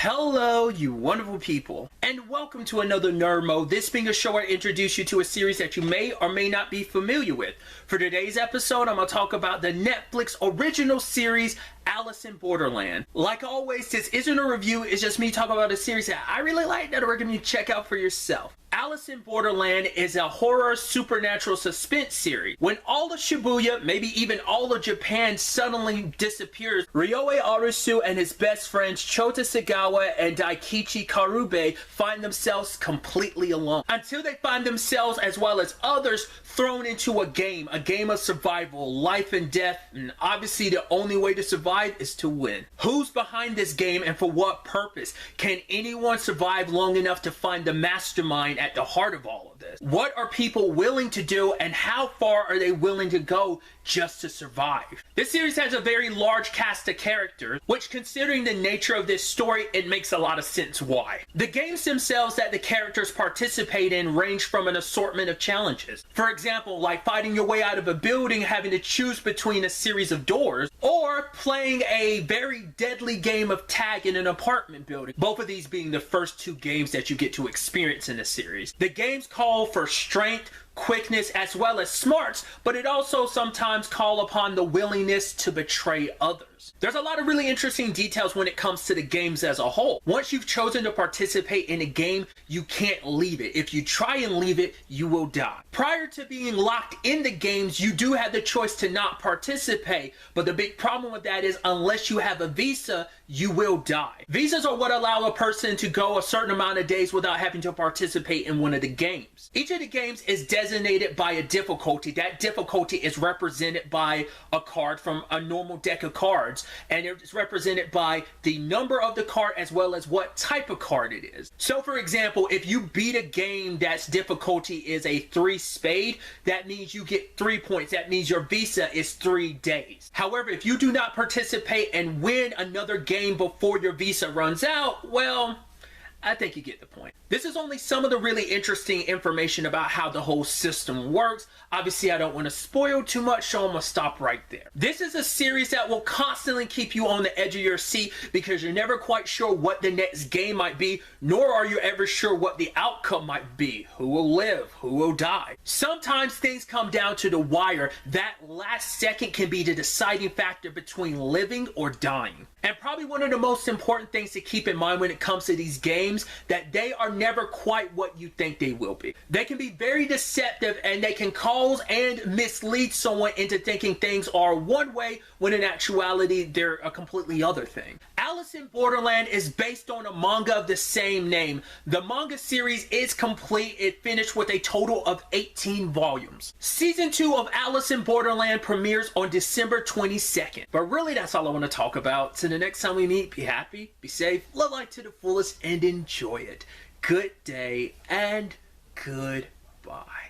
Hello, you wonderful people, and welcome to another Nerd Mode. This being a show I introduce you to a series that you may or may not be familiar with. For today's episode, I'm going to talk about the Netflix original series, Alice in Borderland. Like always, this isn't a review, it's just me talking about a series that I really like that I recommend you check out for yourself. Alice in Borderland is a horror supernatural suspense series. When all of Shibuya, maybe even all of Japan, suddenly disappears, Ryohei Arusu and his best friends Chota Sagawa and Daikichi Karube find themselves completely alone. Until they find themselves, as well as others, thrown into a game of survival, life and death, and obviously the only way to survive is to win. Who's behind this game and for what purpose? Can anyone survive long enough to find the mastermind at the heart of all of this? What are people willing to do, and how far are they willing to go just to survive? This series has a very large cast of characters, which, considering the nature of this story, it makes a lot of sense why. The games themselves that the characters participate in range from an assortment of challenges. For example, like fighting your way out of a building, having to choose between a series of doors, or playing a very deadly game of tag in an apartment building. Both of these being the first two games that you get to experience in the series. The games call for strength, quickness, as well as smarts, but it also sometimes call upon the willingness to betray others. There's a lot of really interesting details when it comes to the games as a whole. Once you've chosen to participate in a game, you can't leave it. If you try and leave it, you will die. Prior to being locked in the games, you do have the choice to not participate, but the big problem with that is unless you have a visa, you will die. Visas are what allow a person to go a certain amount of days without having to participate in one of the games. Each of the games is designated by a difficulty. That difficulty is represented by a card from a normal deck of cards, and it's represented by the number of the card as well as what type of card it is. So for example, if you beat a game that's difficulty is a 3 spade, that means you get 3 points. That means your visa is 3 days. However, if you do not participate and win another game before your visa runs out, well, I think you get the point. This is only some of the really interesting information about how the whole system works. Obviously, I don't want to spoil too much, so I'm going to stop right there. This is a series that will constantly keep you on the edge of your seat because you're never quite sure what the next game might be, nor are you ever sure what the outcome might be. Who will live? Who will die? Sometimes things come down to the wire. That last second can be the deciding factor between living or dying. And probably one of the most important things to keep in mind when it comes to these games, that they are never quite what you think they will be. They can be very deceptive, and they can cause and mislead someone into thinking things are one way when in actuality they're a completely other thing. Alice in Borderland is based on a manga of the same name. The manga series is complete. It finished with a total of 18 volumes. Season 2 of Alice in Borderland premieres on December 22nd. But really, that's all I want to talk about. So the next time we meet, be happy, be safe, live life to the fullest, and enjoy it. Good day and goodbye.